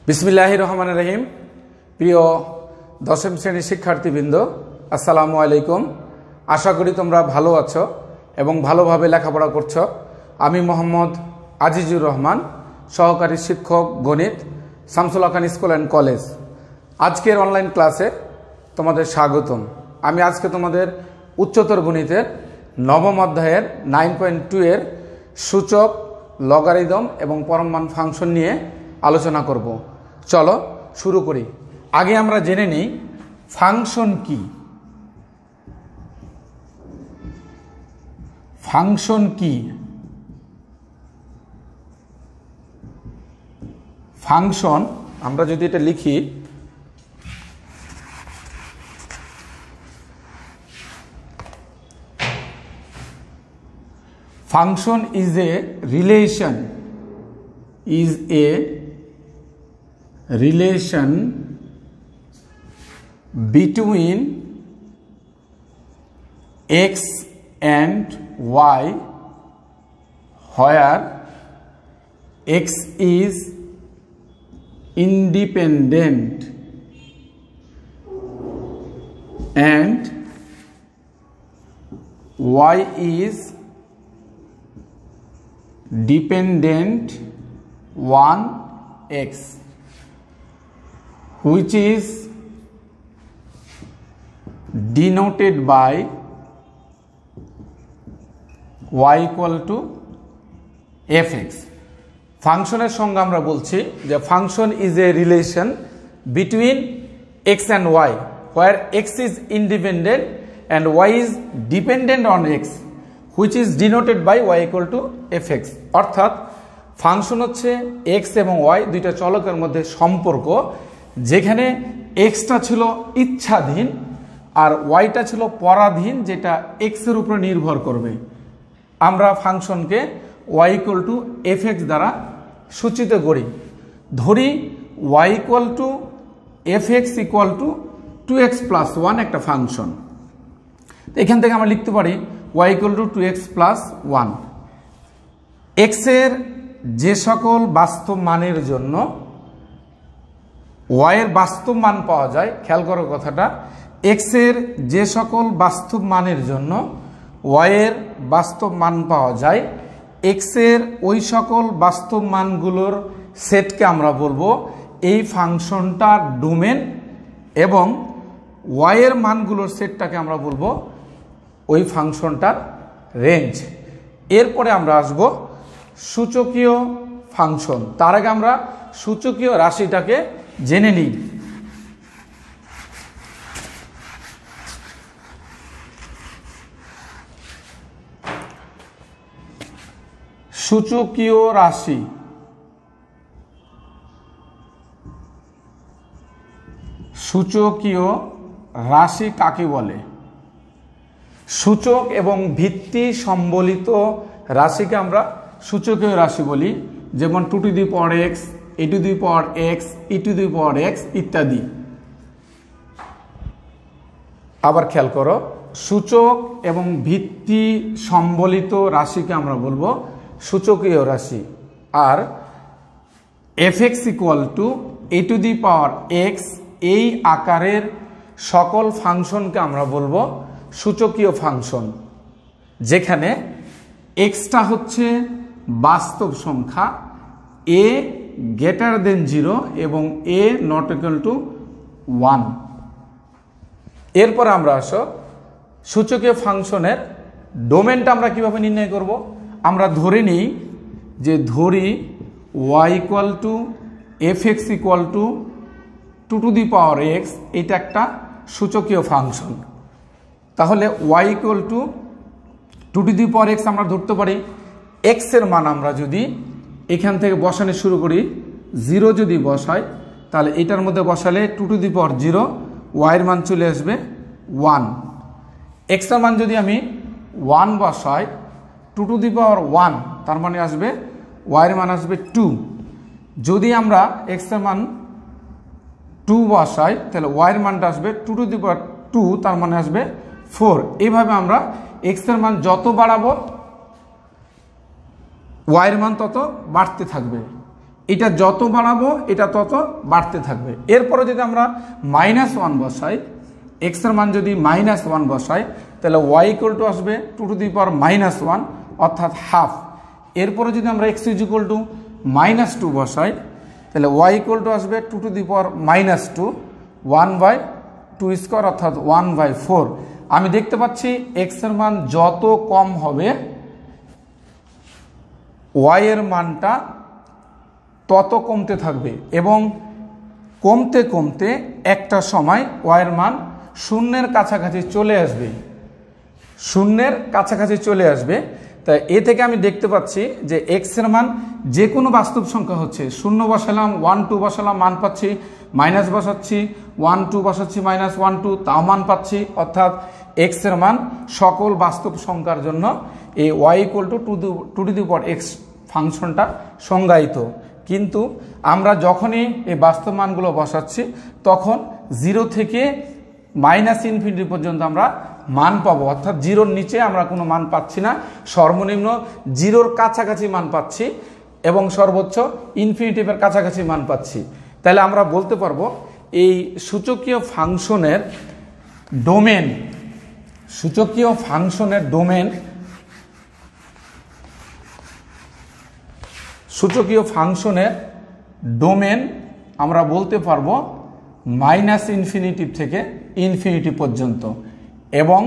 বিসমিল্লাহির রহমানির রহিম। প্রিয় দশম শ্রেণীর শিক্ষার্থীবৃন্দ, আসসালামু আলাইকুম। আশা করি তোমরা ভালো আছো এবং ভালোভাবে লেখাপড়া করছো। আমি মোহাম্মদ আজিজুর রহমান, সহকারী শিক্ষক গণিত, Shamsul Hasan school and college. আজকের অনলাইন ক্লাসে তোমাদের স্বাগতম। আমি আজকে তোমাদের উচ্চতর গণিতের নবম অধ্যায়ের 9.2 এর সূচক, লগারিদম এবং পরমমান ফাংশন নিয়ে আলোচনা করব। চলো শুরু করি। আগে আমরা জেনে নিই ফাংশন কি। ফাংশন কি? ফাংশন আমরা যদি এটা লিখি, function is a relation between x and y where x is independent and y is dependent on x, which is denoted by y equal to fx. ফাংশনের সঙ্গে আমরা বলছি যে function is a relation between x and y where x is independent and y is dependent on x, which is denoted by y equal to fx. অর্থাৎ function হচ্ছে x এবং y দুইটা চলকের মধ্যে সম্পর্ক, যেখানে xটা ছিল ইচ্ছাধীন আর yটা ছিল পরাধীন, যেটা x এর উপর নির্ভর করবে। আমরা ফাংশনকে y equal to fx দ্বারা সূচিত করি। ধরি y equal to fx equal to 2x plus 1 একটা ফাংশন। এখান থেকে আমরা লিখতে পারি y equal to 2x plus 1। x এর যে সকল বাস্তব মানের জন্য y এর বাস্তব মান পাওয়া যায়, খেয়াল করো কথাটা, x এর যে সকল বাস্তব মানের জন্য y এর বাস্তব মান পাওয়া যায়, x এর ওই সকল বাস্তব মানগুলোর সেটকে আমরা বলবো এই ফাংশনটার ডোমেন, এবং y এর মানগুলোর সেটটাকে আমরা বলবো ওই ফাংশনটার রেঞ্জ। এরপরে আমরা আসব সূচকীয় ফাংশন। তার আগে আমরা সূচকীয় রাশিটাকে জেনে নিই। সূচকীয় রাশি সূচকীয় রাশি কাকে বলে? সূচক এবং ভিত্তি সম্বলিত রাশিকে আমরা সূচকীয় রাশি বলি, যেমন 2 to the power x, a to the power x, e to the power x ইত্যাদি। আবার খেয়াল করো, সূচক এবং ভিত্তি সম্বলিত রাশিকে আমরা বলবো সূচকীয় রাশি। আর fx equal to a to the power x এই আকারের সকল ফাংশনকে আমরা বলবো সূচকীয় ফাংশন, যেখানে এক্সটা হচ্ছে বাস্তব সংখ্যা, a greater than 0 এবং a not equal to 1। এরপরে আমরা আসো সূচকীয় ফাংশনের ডোমেনটা আমরা কিভাবে নির্ণয় করব। আমরা ধরে নিই যে y equal to fx equal to 2 to the power x, এটা একটা সূচকীয় ফাংশন। তাহলে y equal to 2 to the power x আমরা ধরতে পারি। x এর মান আমরা যদি এখান থেকে বসানো শুরু করি, 0 যদি বসাই, তাহলে এটার মধ্যে বসালে 2 to the power 0, y এর মান চলে আসবে 1। x এর মান যদি আমি 1 বসাই, 2 to the power 1, তার মানে আসবে y এর মান আসবে 2। যদি আমরা x এর মান 2 বসাই, তাহলে y এর মানটা আসবে 2 to the power 2, তার মানে আসবে 4। এইভাবে আমরা x এর মান যত বাড়াবো y এর মান তত বাড়তে থাকবে। এটা যত বাড়াবো এটা তত বাড়তে থাকবে। এরপরে যদি আমরা -1 বসাই, এক্স এর মান যদি -1 বসাই তাহলে y ইকুয়াল টু আসবে 2 টু দি পাওয়ার -1 অর্থাৎ হাফ। এরপরে যদি আমরা x ইকুয়াল টু -2 বসাই তাহলে y ইকুয়াল টু আসবে 2 টু দি পাওয়ার -2 1/2 স্কয়ার অর্থাৎ 1/4। আমি দেখতে পাচ্ছি x এর মান যত কম হবে y এর মানটা তত কমতে থাকবে এবং কমতে কমতে একটা সময় y এর মান শূন্যের কাছাকাছি চলে আসবে, শূন্যের কাছাকাছি চলে আসবে। তাই এ থেকে আমি দেখতে পাচ্ছি যে x এর মান যে কোনো বাস্তব সংখ্যা হচ্ছে, 0 বসালাম 1 2 বসালাম মান পাচ্ছি, মাইনাস বসাচ্ছি 1 2 বসাচ্ছি -1 2 তাও মান পাচ্ছি, অর্থাৎ x এর মান সকল বাস্তব সংখ্যার জন্য এই y equal two 2 two the power x ফাংশনটা সংজ্ঞায়িত। কিন্তু আমরা যখনই এই বাস্তব মানগুলো বসাচ্ছি তখন 0 থেকে -ইনফিনিটি পর্যন্ত আমরা মান পাবো, অর্থাৎ 0-র নিচে আমরা কোনো মান পাচ্ছি না, সর্বনিম্ন 0-র কাছাকাছি মান পাচ্ছি এবং সর্বোচ্চ ইনফিনিটিভের কাছাকাছি মান পাচ্ছি। তাহলে আমরা বলতে পারবো এই সূচকীয় ফাংশনের ডোমেন, সূচকীয় ফাংশনের ডোমেন, সূচকীয় ফাংশনের ডোমেন আমরা বলতে পারবো -ইনফিনিটি থেকে ইনফিনিটি পর্যন্ত এবং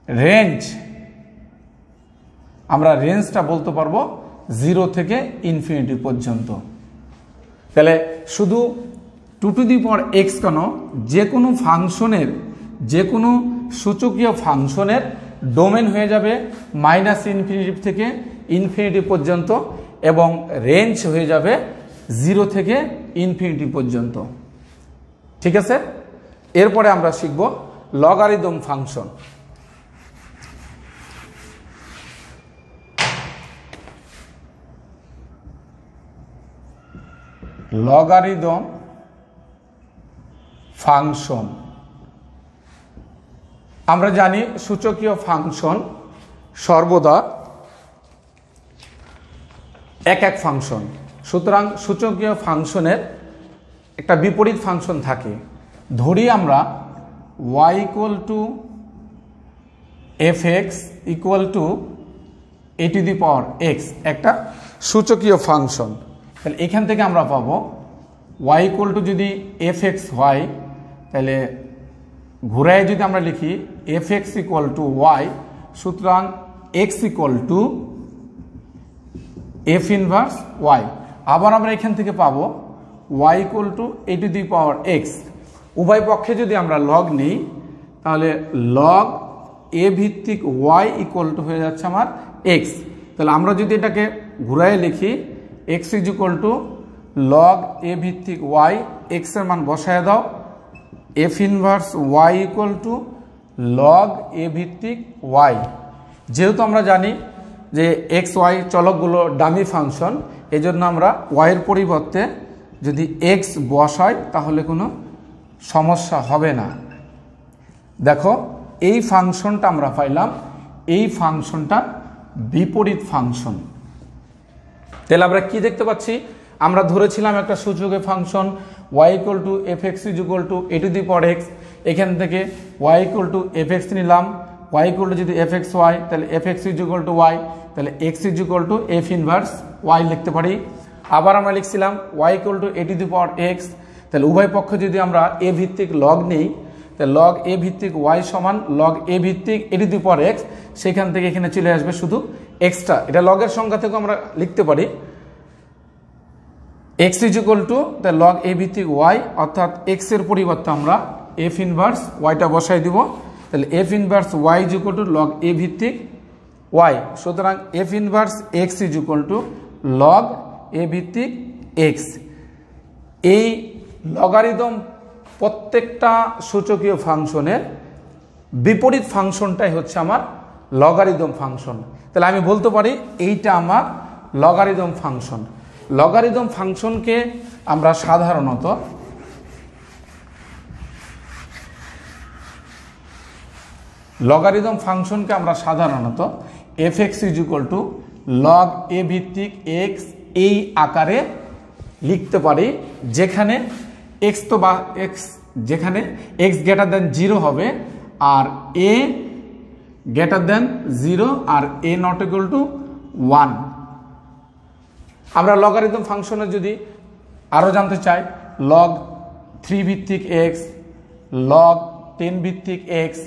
রেঞ্জ, আমরা রেঞ্জটা বলতে পারবো 0 থেকে ইনফিনিটি পর্যন্ত। তাহলে শুধু 2 টু দি পাওয়ার x কেন, যে কোনো ফাংশনের, যে কোনো সূচকীয় ফাংশনের ডোমেন হয়ে যাবে -ইনফিনিটি থেকে ইনফিনিটি পর্যন্ত এবং রেঞ্জ হয়ে যাবে 0 থেকে ইনফিনিটি পর্যন্ত। ঠিক আছে, এরপরে আমরা শিখব লগারিদম ফাংশন। লগারিদম ফাংশন, আমরা জানি সূচকীয় ফাংশন সর্বদা এক এক ফাংশন, সুতরাং সূচকীয় ফাংশনের একটা বিপরীত ফাংশন থাকে। ধরি আমরা y equal two fx equal to a two the power x একটা সূচকীয় ফাংশন। তাহলে এখান থেকে আমরা পাবো y ইকুয়াল টু যদি fx হয় তাহলে ঘুরায় যদি আমরা লিখি fx ইকুয়াল টু y, সুতরাং x equal to f inverse y। আবার আমরা এখান থেকে পাবো y equal to a two the power x। উভয় পক্ষে যদি আমরা লগ নিই তাহলে লগ a ভিত্তিক y ইকুয়াল টু হয়ে যাচ্ছে আমার x। তাহলে আমরা যদি এটাকে ঘুরায় লিখি x is equal to log a ভিত্তিক y, x এর মান বসায় দাও, f inverse y equal to log a ভিত্তিক y। যেহেতু আমরা জানি যে x y চলকগুলো ডামি ফাংশন, এজন্য আমরা y এর পরিবর্তে যদি x বসাই তাহলে কোনো সমস্যা হবে না। দেখো এই ফাংশনটা আমরা পাইলাম, এই ফাংশনটা বিপরীত ফাংশন। তাহলে আমরা কি দেখতে পাচ্ছি, আমরা ধরেছিলাম একটা সূচকীয় function y equal two fx is equal to a two the power x, এখান থেকে y ইকুয়াল টু fx নিলাম, y ইকুয়াল টু যদি fx y তাহলে fx is equal two y, তাহলে x is equal two f inverse y লিখতে পারি। আবার আমরা লিখছিলাম y equal to a two the power x, তাহলে উভয় পক্ষ যদি আমরা a ভিত্তিক লগ নিই তাহলে লগ a ভিত্তিক y সমান লগ a ভিত্তিক a two the power x, সেখান থেকে এখানে চলে আসবে শুধু এক্সট্রা, এটা লগের সংখ্যা থেকে আমরা লিখতে পারি x is equal to the log a ভিত্তিক y, অর্থাৎ x এর পরিবর্তে আমরা f ইনভার্স yটা বসাই দিব। তাহলে f inverse y is equal to log a ভিত্তিক y, সুতরাং f inverse x is equal to log a ভিত্তিক x। এই লগারিদম প্রত্যেকটা সূচকীয় ফাংশনের বিপরীত ফাংশনটাই হচ্ছে আমার লগারিদম ফাংশন। তাহলে আমি বলতে পারি এইটা আমার লগারিদম ফাংশন। লগারিদম ফাংশনকে আমরা সাধারণত fx is equal to log a ভিত্তিক x এই আকারে লিখতে পারি, যেখানে এক্স তো বা এক্স যেখানে এক্স গ্রেটার দেন 0 হবে আর এ গ্রেটার দেন 0 আর এ নট ইকুয়াল টু 1। আমরা লগারিদম ফাংশনে যদি আরও জানতে চাই, লগ 3 ভিত্তিক এক্স, লগ 10 ভিত্তিক এক্স,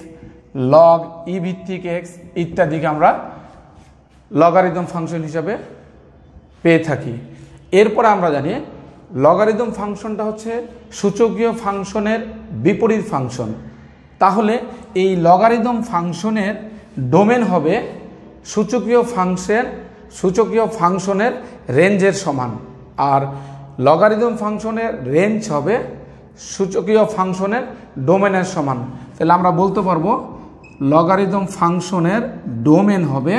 লগ ই ভিত্তিক এক্স ইত্যাদিকে আমরা লগারিদম ফাংশন হিসাবে পেয়ে থাকি। এরপর আমরা জানি লগারিদম ফাংশনটা হচ্ছে সূচকীয় ফাংশনের বিপরীত ফাংশন। তাহলে এই লগারিদম ফাংশনের ডোমেন হবে সূচকীয় ফাংশনের রেঞ্জের সমান, আর লগারিদম ফাংশনের রেঞ্জ হবে সূচকীয় ফাংশনের ডোমেনের সমান। তাহলে আমরা বলতে পারবো লগারিদম ফাংশনের ডোমেন হবে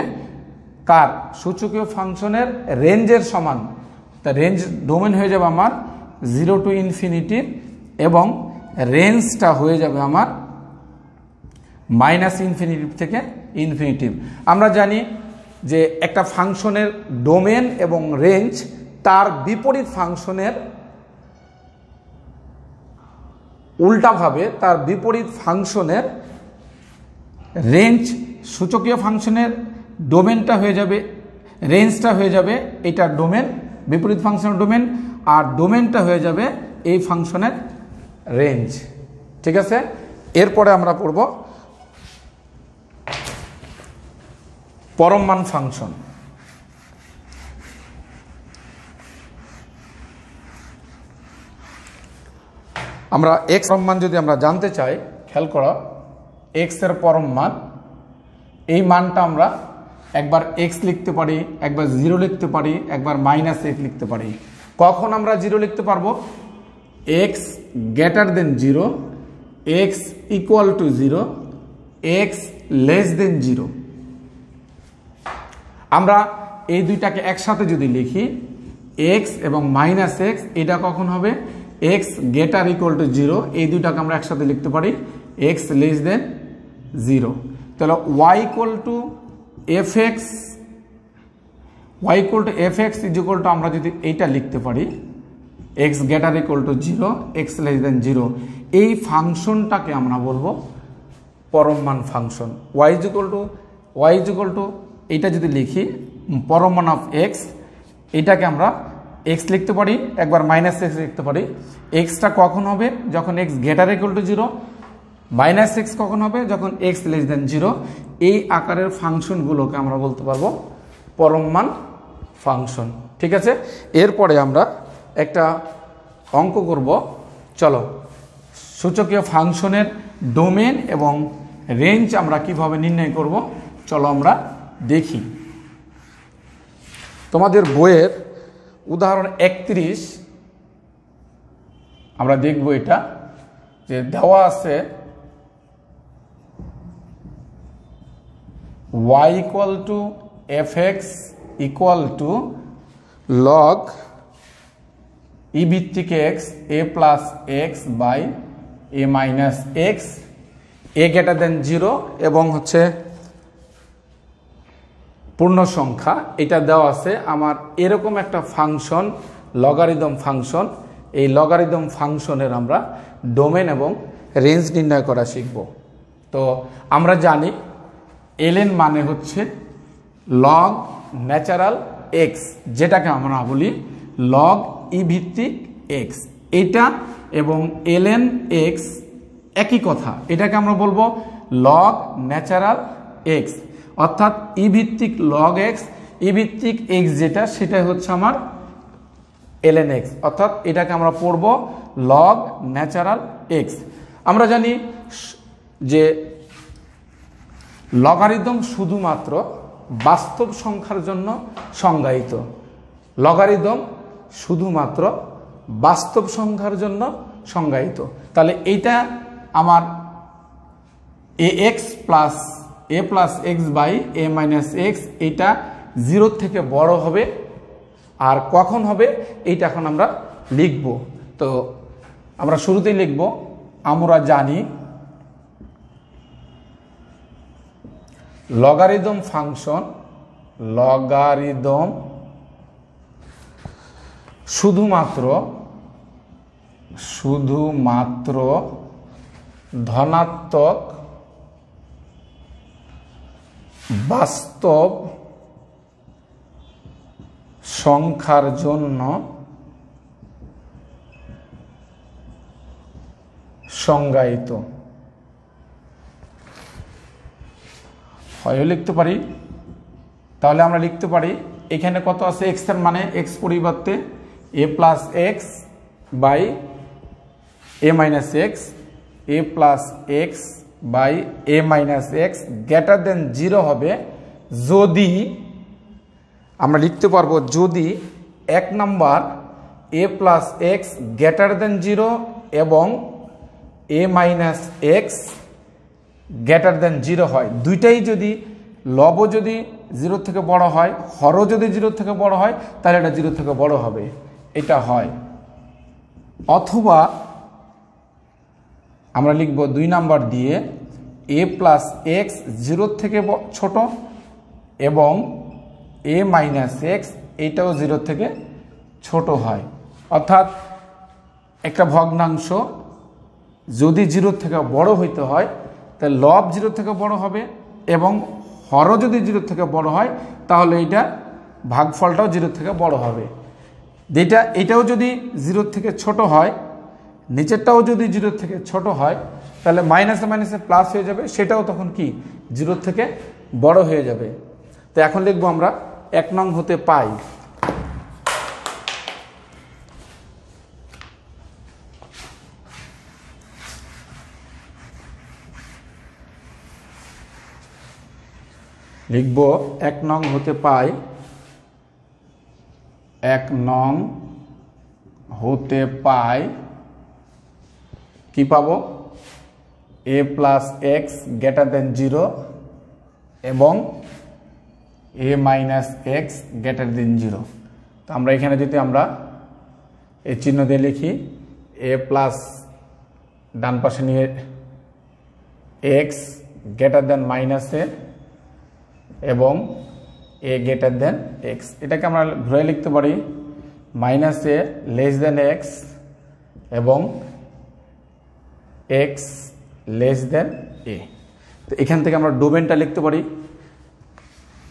কার? সূচকীয় ফাংশনের রেঞ্জের সমান। তা রেঞ্জ ডোমেন হয়ে যাবে আমার 0 টু ইনফিনিটি এবং রেঞ্জটা হয়ে যাবে আমার মাইনাস ইনফিনিটিভ থেকে ইনফিনিটিভ। আমরা জানি যে একটা ফাংশনের ডোমেন এবং রেঞ্জ তার বিপরীত ফাংশনের উল্টাভাবে তার বিপরীত ফাংশনের রেঞ্জ, সূচকীয় ফাংশনের ডোমেনটা হয়ে যাবে, রেঞ্জটা হয়ে যাবে এটার ডোমেন, বিপরীত ফাংশনের ডোমেন, আর ডোমেনটা হয়ে যাবে এই ফাংশনের রেঞ্জ। ঠিক আছে, এরপরে আমরা পড়ব পরম মান ফাংশন। আমরা এক্স পরম মান যদি আমরা জানতে চাই, খেয়াল করো এক্স এর পরম মান, এই মানটা আমরা একবার এক্স লিখতে পারি, একবার 0 লিখতে পারি, একবার মাইনাস এক্স লিখতে পারি। কখন আমরা 0 লিখতে পারবো? X greater than 0, x equal to 0, x less than 0। আমরা এই দুইটাকে একসাথে যদি লিখি, এক্স এবং মাইনাস এক্স, এটা কখন হবে? এক্স গ্রেটার ইকুয়াল টু 0, এই দুইটাকে আমরা একসাথে লিখতে পারি এক্স লেস দেন 0। তাহলে y equal to f x, y equal to f x is equal to, আমরা যদি এইটা লিখতে পারি x greater equal to 0, x less than 0, এই ফাংশনটাকে আমরা বলবো পরম মান function. Y is equal to এইটা যদি লিখি পরম মান অফ এক্স, এটাকে আমরা এক্স লিখতে পারি, একবার মাইনাস এক্স লিখতে পারি। এক্সটা কখন হবে? যখন x greater equal to 0, minus x কখন হবে? যখন এক্স লেস দেন 0। এই আকারের ফাংশনগুলোকে আমরা বলতে পারবো পরম মান ফাংশন। ঠিক আছে, এরপরে আমরা একটা অঙ্ক করব। চলো, সূচকীয় ফাংশনের ডোমেন এবং রেঞ্জ আমরা কিভাবে নির্ণয় করব, চলো আমরা দেখি। তোমাদের বইয়ের উদাহরণ 31 আমরা দেখব। এটা যে দেওয়া আছে y equal to f x equal to log e ভিত্তিক x a plus x by a minus x, a greater than 0 এবং হচ্ছে পূর্ণ সংখ্যা। এটা দেওয়া আছে আমার এরকম একটা ফাংশন, লগারিদম ফাংশন। এই লগারিদম ফাংশনের আমরা ডোমেন এবং রেঞ্জ নির্ণয় করা শিখব। তো আমরা জানি ln মানে হচ্ছে লগ ন্যাচারাল এক্স, যেটাকে আমরা বলি লগ ই ভিত্তিক এক্স। এটা এবং ln এক্স একই কথা, এটাকে আমরা বলবো লগ ন্যাচারাল এক্স, অর্থাৎ ই ভিত্তিক লগ এক্স, ই ভিত্তিক এক্স যেটা, সেটাই হচ্ছে আমার ln এক্স, অর্থাৎ এটাকে আমরা পড়ব লগ ন্যাচারাল এক্স। আমরা জানি যে লগারিদম শুধুমাত্র বাস্তব সংখ্যার জন্য সংজ্ঞায়িত, লগারিদম শুধুমাত্র বাস্তব সংখ্যার জন্য সংজ্ঞায়িত। তাহলে এইটা আমার a x plus a plus x by a minus x, এইটা 0 থেকে বড় হবে। আর কখন হবে এইটা এখন আমরা লিখব। তো আমরা শুরুতেই লিখব, আমরা জানি লগারিদম ফাংশন, লগারিদম শুধুমাত্র ধনাত্মক বাস্তব সংখ্যার জন্য সংজ্ঞায়িত। হয় লিখতে পারি, তাহলে আমরা লিখতে পারি এখানে কত আছে, x এর মানে x পরিবর্তে a plus x by a minus x, a plus x by a minus x greater than 0 হবে যদি, আমরা লিখতে পারবো যদি 1 number a plus x greater than 0 এবং a minus x greater than 0 হয়। দুইটাই যদি লব যদি 0 থেকে বড় হয়, হরও যদি 0 থেকে বড় হয়, তাহলে এটা 0 থেকে বড় হবে, এটা হয়। অথবা আমরা লিখব 2 নাম্বার দিয়ে a প্লাস এক্স 0 থেকে ছোট এবং a মাইনাস এক্স এটাও 0 থেকে ছোট হয়। অর্থাৎ একটা ভগ্নাংশ যদি 0 থেকে বড় হইতে হয় তাহলে লব 0 থেকে বড় হবে এবং হরও যদি 0 থেকে বড় হয় তাহলে এটা ভাগফলটাও 0 থেকে বড় হবে। এটাও যদি 0 থেকে ছোট হয়, নিচেরটাও যদি 0 থেকে ছোট হয়, তাহলে মাইনাসে মাইনাসে প্লাস হয়ে যাবে, সেটাও তখন কি 0 থেকে বড় হয়ে যাবে। তো এখন লিখবো আমরা 1 নং হতে পাই। লিখব 1 নং হতে পাই, 1 নং হতে পাই কি পাবো, a plus x greater than 0 এবং a minus x greater than 0। তো আমরা এখানে যদি আমরা এই চিহ্ন দিয়ে লিখি a প্লাস ডান পাশে নিয়ে এক্স গ্রেটার দেন মাইনাস এ এবং a গ্রেটার দেন এক্স, এটাকে আমরা ঘুরে লিখতে পারি মাইনাস এ লেস দেন এক্স এবং এক্স লেস দেন এ। তো এখান থেকে আমরা ডোমেনটা লিখতে পারি,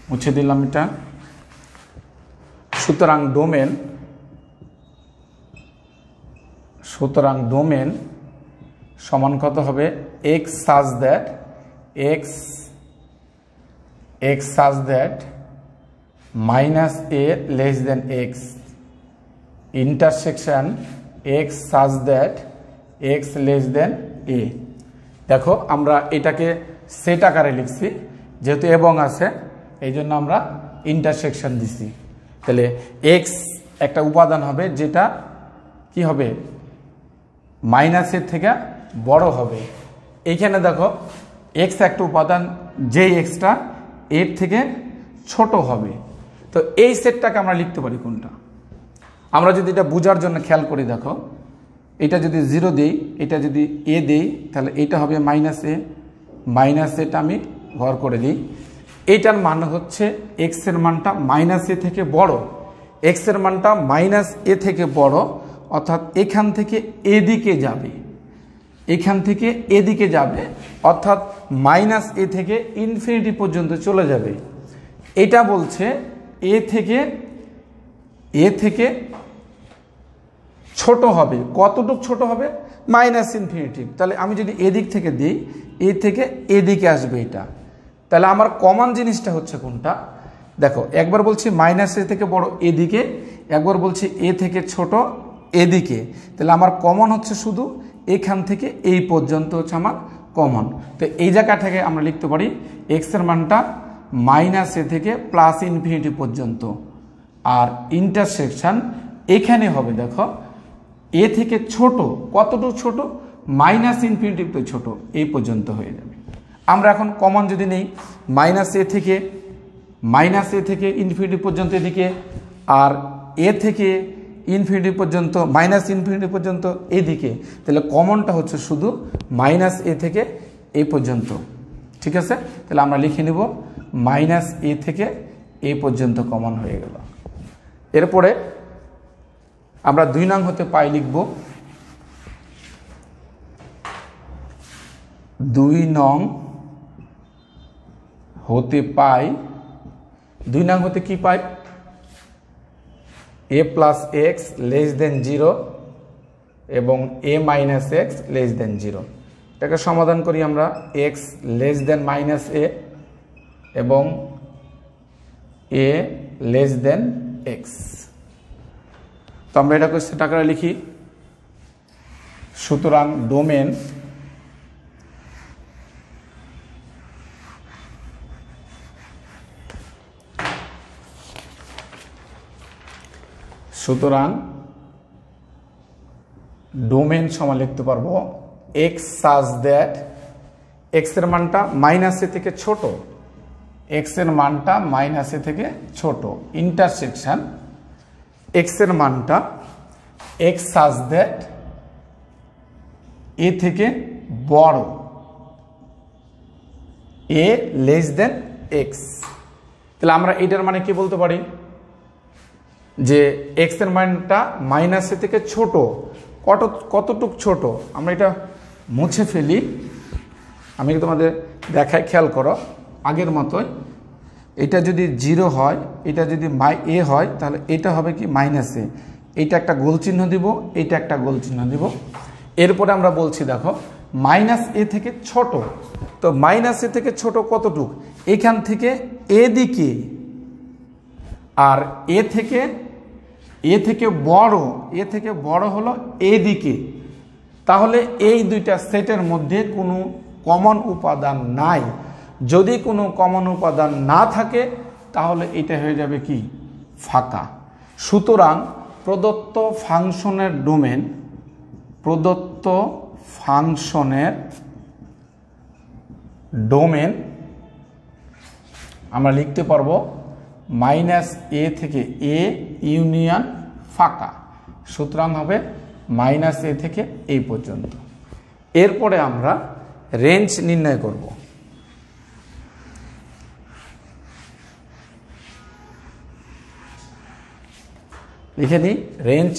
মুছে দিলাম এটা। সুতরাং ডোমেন সমান কত হবে, x such that minus a less than x intersection x such that x less than a। দেখো আমরা এটাকে সেট আকারে লিখছি, যেহেতু এবং আছে এই জন্য আমরা ইন্টারসেকশন দিছি। তাহলে x একটা উপাদান হবে যেটা কি হবে, মাইনাসের থেকে বড় হবে। এইখানে দেখো x একটা উপাদান, যেই এক্সটা এর থেকে ছোট হবে। তো এই সেটটাকে আমরা লিখতে পারি কোনটা, আমরা যদি এটা বোঝার জন্য খেয়াল করি, দেখো এটা যদি 0 দেই, এটা যদি a দেই, তাহলে এটা হবে মাইনাস এ, মাইনাস এটা আমি ঘর করে দিই। এইটার মান হচ্ছে x এর মানটা মাইনাস এ থেকে বড়, x এর মানটা মাইনাস এ থেকে বড়, অর্থাৎ এখান থেকে এদিকে যাবে, এখান থেকে এদিকে যাবে, অর্থাৎ মাইনাস এ থেকে ইনফিনিটি পর্যন্ত চলে যাবে। এটা বলছে এ থেকে ছোট হবে, কতটুক ছোট হবে, মাইনাস ইনফিনিটি। তাহলে আমি যদি এদিক থেকে দিই, এ থেকে এদিকে আসবে এটা, তাহলে আমার কমন জিনিসটা হচ্ছে কোনটা, দেখো একবার বলছি মাইনাস এ থেকে বড় এদিকে, একবার বলছি এ থেকে ছোট এদিকে, তাহলে আমার কমন হচ্ছে শুধু এখান থেকে এই পর্যন্ত হচ্ছে আমার কমন। তো এই জায়গা থেকে আমরা লিখতে পারি এক্স এর মানটা মাইনাস এ থেকে প্লাস ইনফিনিটি পর্যন্ত, আর ইন্টারসেকশন এখানে হবে, দেখো এ থেকে ছোট, কতটুকু ছোট, মাইনাস ইনফিনিটি তো ছোট, এই পর্যন্ত হয়ে যাবে। আমরা এখন কমন যদি নেই, মাইনাস এ থেকে ইনফিনিটি পর্যন্ত এদিকে, আর এ থেকে ইনফিনিটি পর্যন্ত, মাইনাস ইনফিনিটি পর্যন্ত এদিকে, তাহলে কমনটা হচ্ছে শুধু মাইনাস এ থেকে এই পর্যন্ত। ঠিক আছে, তাহলে আমরা লিখে নেব মাইনাস এ থেকে এই পর্যন্ত কমন হয়ে গেল। এরপরে আমরা 2 নং হতে পাই লিখব 2 নং হতে পাই 2 নং হতে কি পাই a plus x less than 0 এবং a minus x less than 0 এটাকে সমাধান করি আমরা x less than minus a এবং a less than x তো আমরা এটা কোশ্চেন আকারে লিখি সুতরাং ডোমেন সমান লিখতে পারবো x such that x এর মানটা -a থেকে ছোট x এর মানটা -a থেকে ছোট ইন্টারসেকশন x এর মানটা x such that a থেকে বড় a less than x তাহলে আমরা এটার মানে কি বলতে পারি যে x এর মানটা -a থেকে ছোট কতটুক ছোট আমরা এটা মুছে ফেলি আমি তোমাদের দেখাই খেয়াল করো আগের মতোই এটা যদি 0 হয় এটা যদি a হয় তাহলে এটা হবে কি -a এটা একটা গোল চিহ্ন দিব এটা একটা গোল চিহ্ন দিব এরপরে আমরা বলছি দেখো -a থেকে ছোট তো -a থেকে ছোট কতটুক এখান থেকে a দিকে আর a থেকে বড় হলো a দিকে তাহলে এই দুইটা সেটের মধ্যে কোনো কমন উপাদান নাই যদি কোনো কমন উপাদান না থাকে তাহলে এটা হয়ে যাবে কি ফাঁকা সুতরাং প্রদত্ত ফাংশনের ডোমেন আমরা লিখতে পারবো -a থেকে a ইউনিয়ন ফাঁকা সুতরাং হবে -a থেকে এই পর্যন্ত এরপরে আমরা রেঞ্জ নির্ণয় করব লিখে দিই রেঞ্জ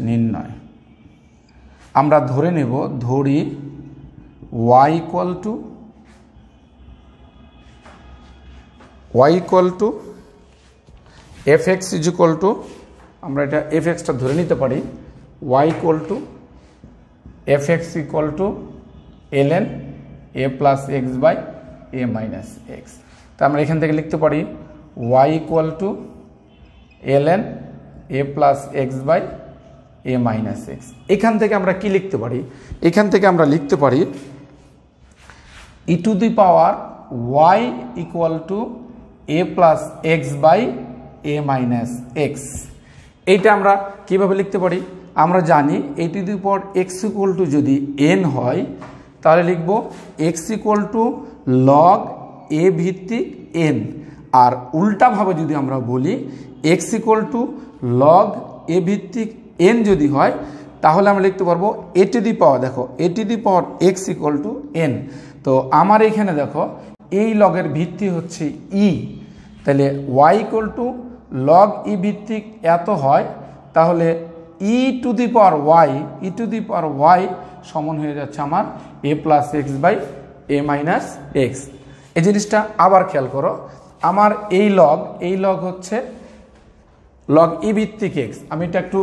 নির্ণয় আমরা ধরি y equal to fx is equal to আমরা এটা fx টা ধরে নিতে পারি y equal to fx equal to ln a plus x by a minus x তা আমরা এখান থেকে লিখতে পারি y equal to ln a plus x by a minus x এখান থেকে আমরা কি লিখতে পারি এখান থেকে আমরা লিখতে পারি e to the power y equal to a plus x by a minus x এইটা আমরা কিভাবে লিখতে পারি আমরা জানি a to the power x equal to যদি n হয় তাহলে লিখব x equal to log a ভিত্তিক n আর উল্টা ভাবে যদি আমরা বলি x equal to log a ভিত্তিক n যদি হয় তাহলে আমরা লিখতে পারবো a to the power দেখো a to the power x equal to n তো আমার এখানে দেখো এই লগের ভিত্তি হচ্ছে e তাহলে y equal to log e ভিত্তিক এত হয় তাহলে e to the power y সমান হয়ে যাচ্ছে আমার a plus x by a minus x এই জিনিসটা আবার খেয়াল করো আমার এই লগ হচ্ছে log e ভিত্তিক x আমি এটা একটু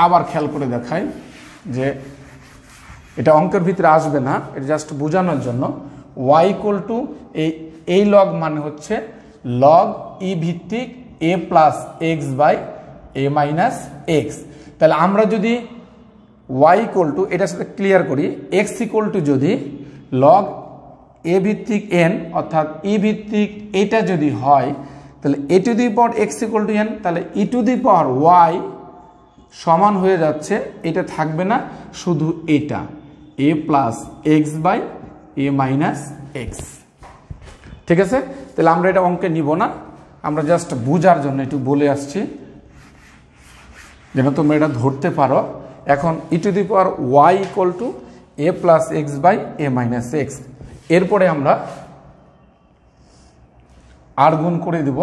আবার খেয়াল করে দেখাই যে এটা অঙ্কের ভিতরে আসবে না এটা জাস্ট বোঝানোর জন্য y equal to এই লগ মানে হচ্ছে log e ভিত্তিক a plus x by a minus x তাহলে আমরা যদি y equal to এটার সাথে ক্লিয়ার করি x equal to যদি log a ভিত্তিক n অর্থাৎ e ভিত্তিক এটা যদি হয় তাহলে a to the power x equal to n তাহলে e to the power y সমান হয়ে যাচ্ছে এটা থাকবে না শুধু এটা a plus x by a minus x ঠিক আছে তাহলে আমরা এটা অঙ্কে নিব না আমরা জাস্ট বোঝার জন্য একটু বলে আসছি যেন তোমরা এটা ধরতে পারো এখন e to the power y equal to a plus x by a minus x এরপরে আমরা আর গুণ করে দেব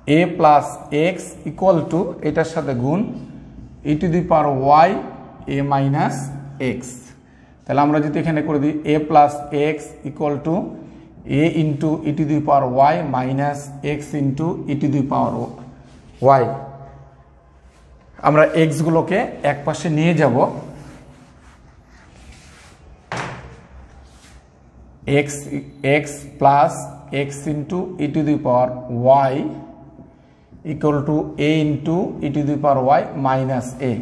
a plus x equal to এটার সাথে গুণ e to the power y a minus x. তাহলে আমরা যদি এখানে করে দিই a plus x equal to a into e to the power y minus x into e to the power y. আমরা এক্সগুলোকে এক পাশে নিয়ে যাব, x plus x into e to the power y equal to a into e to the power y minus a,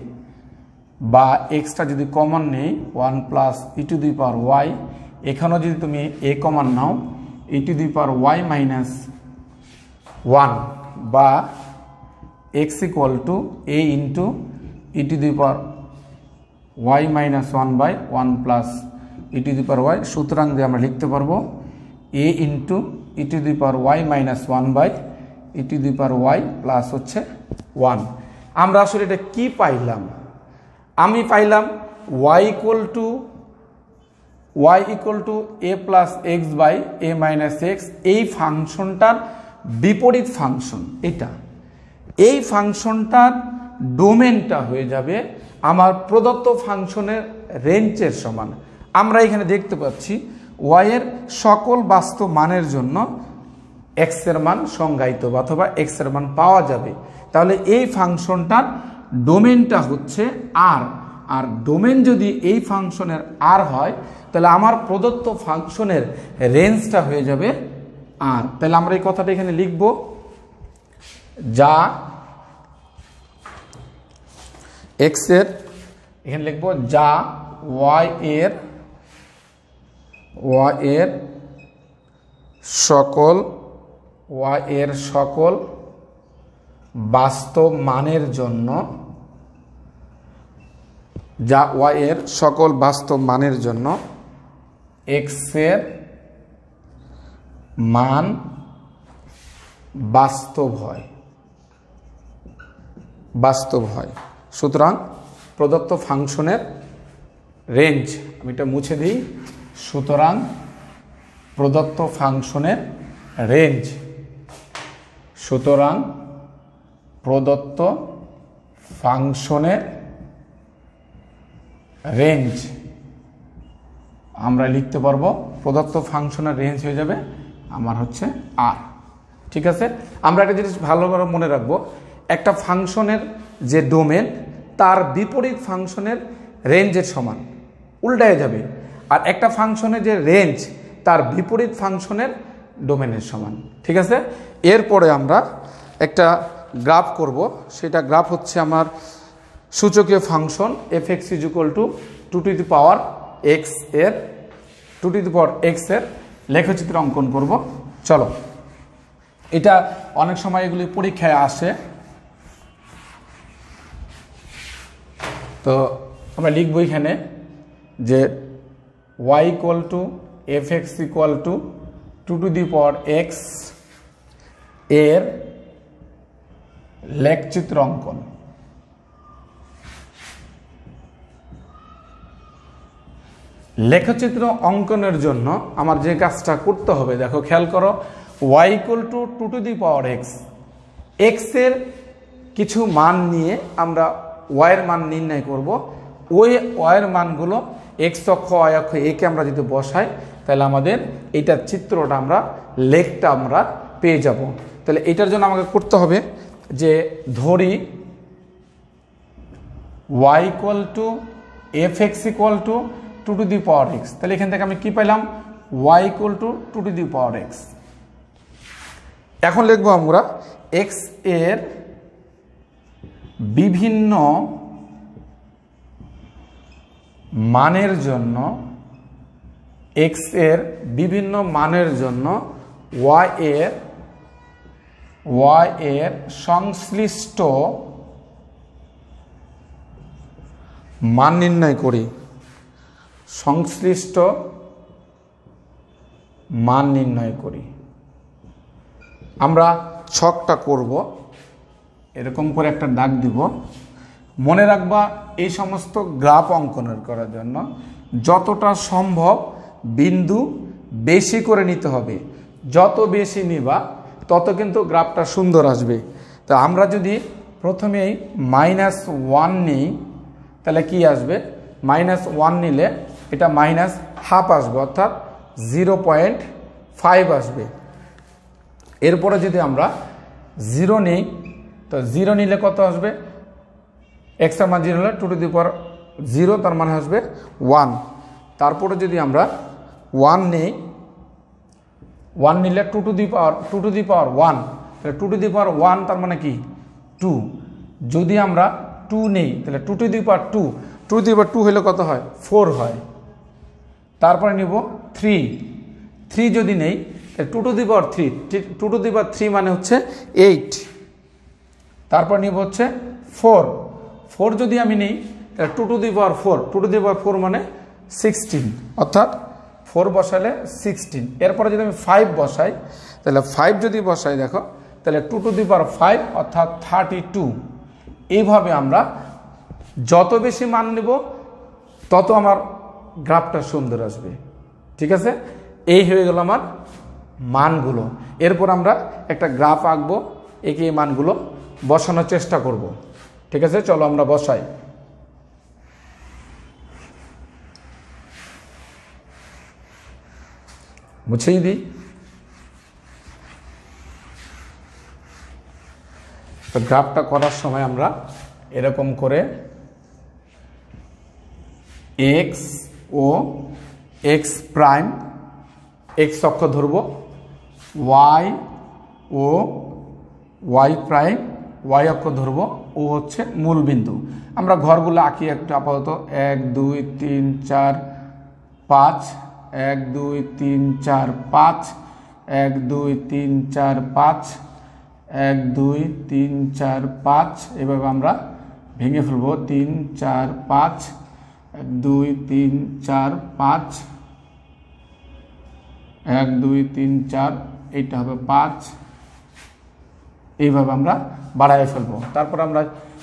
বা এক্সটা যদি common নেই 1 plus e to the power y, এখানেও যদি তুমি এ কমন নাও e to the power y minus 1, বা x equal to a into e to the power y minus 1 by 1 plus e to the power y. সুতরাং দিয়ে আমরা লিখতে পারবো a into e to the power y minus 1 by e to the power y plus হচ্ছে 1। আমরা আসলে এটা কি পাইলাম? আমি পাইলাম y equal to a plus x by a minus x, এই ফাংশনটার বিপরীত ফাংশন এটা। এই ফাংশনটার ডোমেনটা হয়ে যাবে আমার প্রদত্ত ফাংশনের রেঞ্জের সমান। আমরা এখানে দেখতে পাচ্ছি y এর সকল বাস্তব মানের জন্য x এর মান সংজ্ঞায়িত অথবা x এর মান পাওয়া যাবে। তাহলে এই ফাংশনটার ডোমেনটা হচ্ছে r, আর ডোমেন যদি এই ফাংশনের r হয় তাহলে আমার প্রদত্ত ফাংশনের রেঞ্জটা হয়ে যাবে r। তাহলে আমরা এই কথাটা এখানে লিখব, যা x এর, এখানে লিখব যা y এর সকল বাস্তব মানের জন্য, যা y এর সকল বাস্তব মানের জন্য x এর মান বাস্তব হয়। সুতরাং প্রদত্ত ফাংশনের রেঞ্জ, আমি এটা মুছে দিই, সুতরাং প্রদত্ত ফাংশনের রেঞ্জ, সুতরাং প্রদত্ত ফাংশনের রেঞ্জ আমরা লিখতে পারবো, প্রদত্ত ফাংশনের রেঞ্জ হয়ে যাবে আমার হচ্ছে আর। ঠিক আছে, আমরা একটা জিনিস ভালোভাবে মনে রাখবো, একটা ফাংশনের যে ডোমেন তার বিপরীত ফাংশনের রেঞ্জের সমান, উল্টায় যাবে। আর একটা ফাংশনের যে রেঞ্জ তার বিপরীত ফাংশনের ডোমেনের সমান। ঠিক আছে, এরপরে আমরা একটা গ্রাফ করব, সেটা গ্রাফ হচ্ছে আমার সূচকীয় function f(x) = 2 two the power x এর 2 টু দি পাওয়ার x এর লেখচিত্র অঙ্কন করব। চলো, এটা অনেক সময় এগুলি পরীক্ষায় আসে, তো আমরা লিখব এখানে যে y = f(x) = 2 two the power x এর লেখচিত্র অঙ্কন। লেখচিত্র অঙ্কনের জন্য আমার যে কাজটা করতে হবে, দেখো খেয়াল করো, y = 2 two the power x, x এর কিছু মান নিয়ে আমরা y এর মান নির্ণয় করব। ওই y এর মানগুলো x অক্ষ y অক্ষ একে আমরা যদি বসাই তাহলে আমাদের এইটার চিত্রটা আমরা লেখটা আমরা পেয়ে যাব। তাহলে এটার জন্য আমাকে করতে হবে যে ধরি y = f(x) = 2 two the power x, তাহলে এখান থেকে আমি কি পেলাম, y = 2 two the power x। এখন লিখবো আমরা x এর বিভিন্ন মানের জন্য, x এর বিভিন্ন মানের জন্য y এর সংশ্লিষ্ট মান নির্ণয় করি, সংশ্লিষ্ট মান নির্ণয় করি। আমরা ছকটা করব, এরকম করে একটা দাগ দিব। মনে রাখবা এই সমস্ত গ্রাফ অঙ্কনের করার জন্য যতটা সম্ভব বিন্দু বেশি করে নিতে হবে। যত বেশি নিবা তত কিন্তু গ্রাফটা সুন্দর আসবে। তো আমরা যদি প্রথমেই -1 নিই তাহলে কি আসবে, -1 নিলে এটা -1/2 আসবে, অর্থাৎ 0.5 আসবে। এরপরে যদি আমরা 0 নিই তো 0 নিলে কত আসবে, x এর মান 0 হলে 2 টু দি পাওয়ার 0, তার মানে আসবে 1। তারপরে যদি আমরা 1 নিই, 1 নিলে 2 টু দি পাওয়ার 1, তাহলে 2 টু দি পাওয়ার 1 তার মানে কি 2। যদি আমরা 2 নেই তাহলে 2 two the power 2, 2 two the পাওয়ার 2 হলে কত হয়, 4 হয়। তারপরে নিব 3 যদি নেই তাহলে 2 two the power 3, 2 two the পাওয়ার 3 মানে হচ্ছে 8। তারপর নিব হচ্ছে 4 যদি আমি নিই তাহলে 2 two the power 4, 2 two the পাওয়ার 4 মানে 16, অর্থাৎ 4 বসালে 16। এরপরে যদি আমি 5 বসাই তাহলে 5 যদি বসাই দেখো তাহলে 2 টু দি পাওয়ার 5 অর্থাৎ 32। এইভাবে আমরা যত বেশি মান নেব তত আমার গ্রাফটা সুন্দর আসবে। ঠিক আছে, এই হয়ে গেল আমার মানগুলো। এরপর আমরা একটা গ্রাফ আঁকবো, এঁকে এই মানগুলো বসানোর চেষ্টা করব। ঠিক আছে, চলো আমরা বসাই। মুছেই দিই। তো গ্রাফটা করার সময় আমরা এরকম করে এক্স ও এক্স প্রাইম, এক্স অক্ষ ধরব, ওয়াই ও ওয়াই প্রাইম ওয়াই অক্ষ ধরব, ও হচ্ছে মূল বিন্দু। আমরা ঘরগুলো আঁকি একটু আপাতত। 1 2 3 4 5, 1 2 3 4 5, 1 2 3 4 5, 1 2 3 4 5। এভাবে আমরা ভেঙে ফেলব। 3 4 5, 1 2 3 4 5, 1 2 3 4, এইটা হবে 5। এইভাবে আমরা বাড়াই ফেলব। তারপর আমরা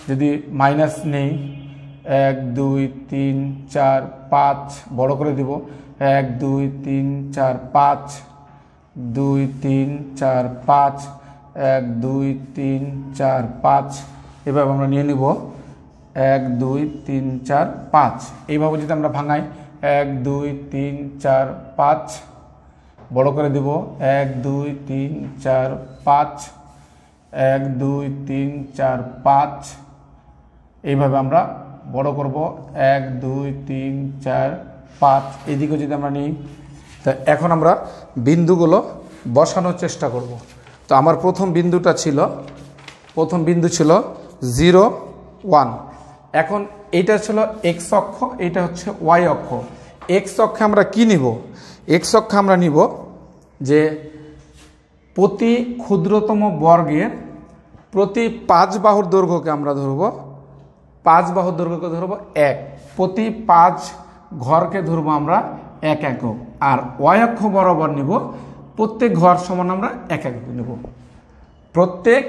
যদি মাইনাস নেই, 1 2 3 4 5 বড় করে দিব, 1 2 3 4 5, 2 3 4 5, 1 2 3 4 5। এভাবে আমরা নিয়ে নিব 1 2 3 4 5। এইভাবে যদি আমরা ভাঙাই, 1 2 3 4 5 বড় করে দিব, 1 2 3 4 5, 1 2 3 4 5। এইভাবে আমরা বড় করব, 1 2 3 4 5। এদিকে যদি আমরা নিই, তা এখন আমরা বিন্দুগুলো বসানোর চেষ্টা করব। তো আমার প্রথম বিন্দু ছিল 0 1। এখন এইটা ছিল এক্স অক্ষ, এইটা হচ্ছে ওয়াই অক্ষ। এক্স অক্ষে আমরা কি নিব, এক্স অক্ষে আমরা নিব যে প্রতি ক্ষুদ্রতম বর্গের প্রতি 5 বাহুর দৈর্ঘ্যকে আমরা ধরব, 5 বাহুর দৈর্ঘ্যকে ধরব 1, প্রতি 5 ঘরকে ধরবো আমরা 1 একক। আর ওয়াই অক্ষ বরাবর নিব প্রত্যেক ঘর সমান আমরা 1 একক নেব, প্রত্যেক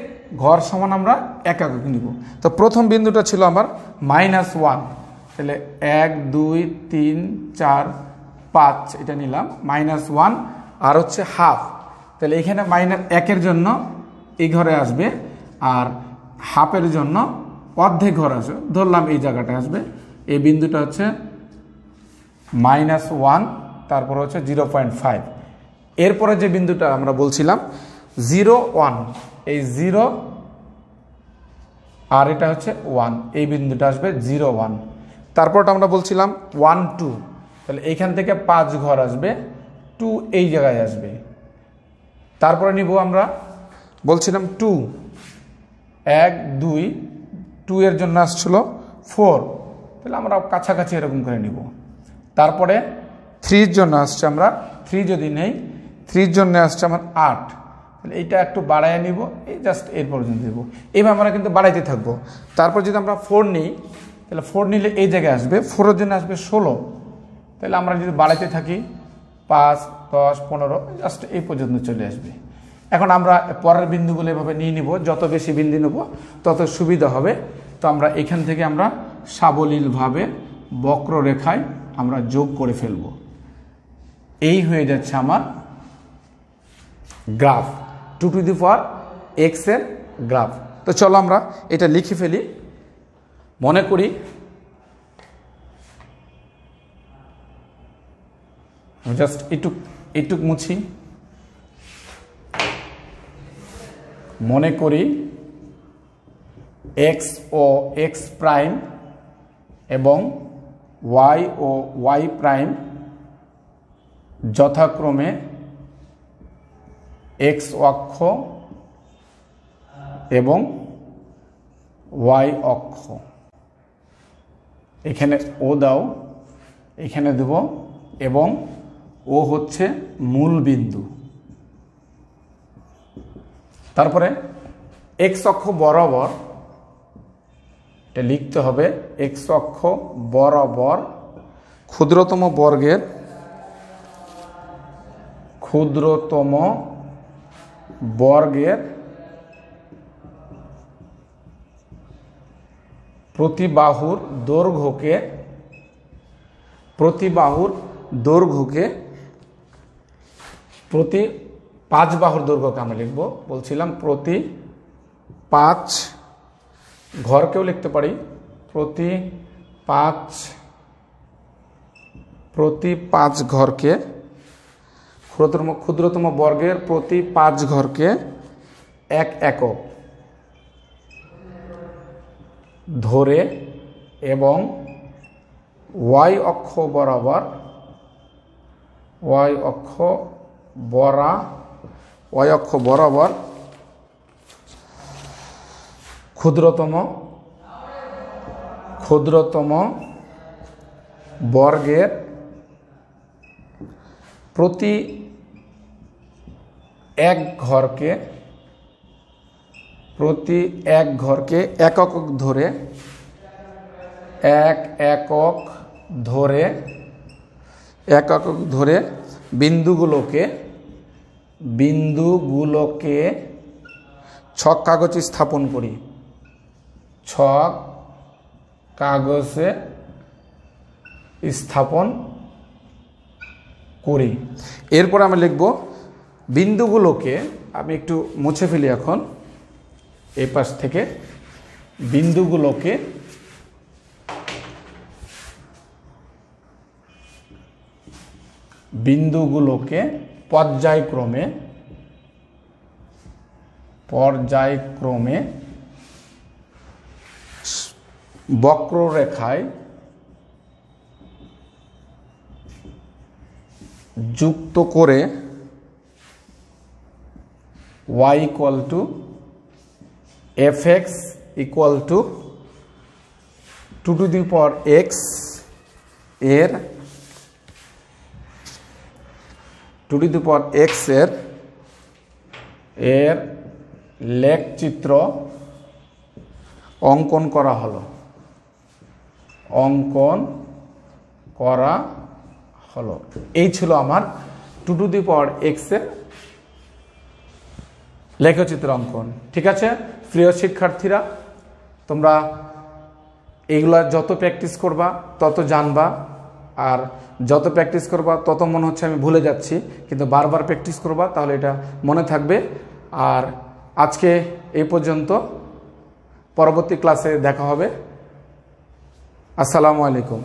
ঘর সমান আমরা 1 একক নিব। তো প্রথম বিন্দুটা ছিল আমার -1, তাহলে 1 2 3 4 5 এটা নিলাম, -1 আর হচ্ছে হাফ। তাহলে এখানে -1-এর জন্য এই ঘরে আসবে, আর হাফের জন্য অর্ধেক ঘর আসবে, ধরলাম এই জায়গাটা আসবে। এই বিন্দুটা হচ্ছে -1, তারপর হচ্ছে 0.5। এরপরে যে বিন্দুটা আমরা বলছিলাম 0 1, এই 0 আর এটা হচ্ছে 1, এই বিন্দুটা আসবে 0 1। তারপরটা আমরা বলছিলাম 1 2, তাহলে এইখান থেকে 5 ঘর আসবে, 2 এই জায়গায় আসবে। তারপরে নিব আমরা বলছিলাম 2, 1 2, 2 এর জন্য আসছিল 4, তাহলে আমরা কাছাকাছি এরকম করে নিব। তারপরে 3 এর জন্য আসছে আমরা 3 যদি নেই, 3 এর জন্য আসছে আমার 8, তাহলে এইটা একটু বাড়ায় নিব, এই জাস্ট এর পর্যন্ত দেবো। এইভাবে আমরা কিন্তু বাড়াইতে থাকবো। তারপর যদি আমরা 4 নিই তাহলে 4 নিলে এই জায়গায় আসবে, 4 এর জন্য আসবে 16, তাহলে আমরা যদি বাড়াইতে থাকি 5 10 15 জাস্ট এই পর্যন্ত চলে আসবে। এখন আমরা পরের বিন্দুগুলো এভাবে নিয়ে নিব, যত বেশি বিন্দু নেব তত সুবিধা হবে। তো আমরা এখান থেকে আমরা সাবলীলভাবে বক্ররেখায় আমরা যোগ করে ফেলব। এই হয়ে যাচ্ছে আমার graph. 2 two the power x এর গ্রাফ। তো চলো আমরা এটা লিখে ফেলি। মনে করি জাস্ট একটু মুছি। মনে করি x ও x প্রাইম এবং y ও y প্রাইম যথাক্রমে x অক্ষ এবং y অক্ষ। এখানে ও দাও, এখানে দেব, এবং ও হচ্ছে মূল বিন্দু। তারপরে x অক্ষ বরাবর এটা লিখতে হবে, x অক্ষ বরাবর ক্ষুদ্রতম বর্গের প্রতি বাহুর দৈর্ঘ্যকে প্রতি 5 বাহুর দৈর্ঘ্যকে আমরা লিখব। বলছিলাম প্রতি 5 ঘরকেও লিখতে পারি, প্রতি 5 ঘরকে, ক্ষুদ্রতম বর্গের প্রতি 5 ঘরকে 1 একক ধরে এবং y অক্ষ বরাবর ক্ষুদ্রতম বর্গের প্রতি 1 ঘরকে একক ধরে বিন্দুগুলোকে ছক কাগজে স্থাপন করি। ছক কাগজে স্থাপন করি। এরপর আমি লিখব বিন্দুগুলোকে, আমি একটু মুছে ফেলি এখন এই পাশ থেকে, বিন্দুগুলোকে পর্যায়ক্রমে বক্ররেখায় যুক্ত করে y equal to fx equal to 2 to the power x এর 2 to the power x এর লেখচিত্র অঙ্কন করা হলো। এই ছিল আমার 2 to the power x এর লেখচিত্র অঙ্কন। ঠিক আছে প্রিয় শিক্ষার্থীরা, তোমরা এইগুলা যত প্র্যাকটিস করবা তত জানবা, আর যত প্র্যাকটিস করবা তত মনে হচ্ছে আমি ভুলে যাচ্ছি, কিন্তু বারবার প্র্যাকটিস করবা তাহলে এটা মনে থাকবে। আর আজকে এই পর্যন্ত, পরবর্তী ক্লাসে দেখা হবে। আসসালামু আলাইকুম।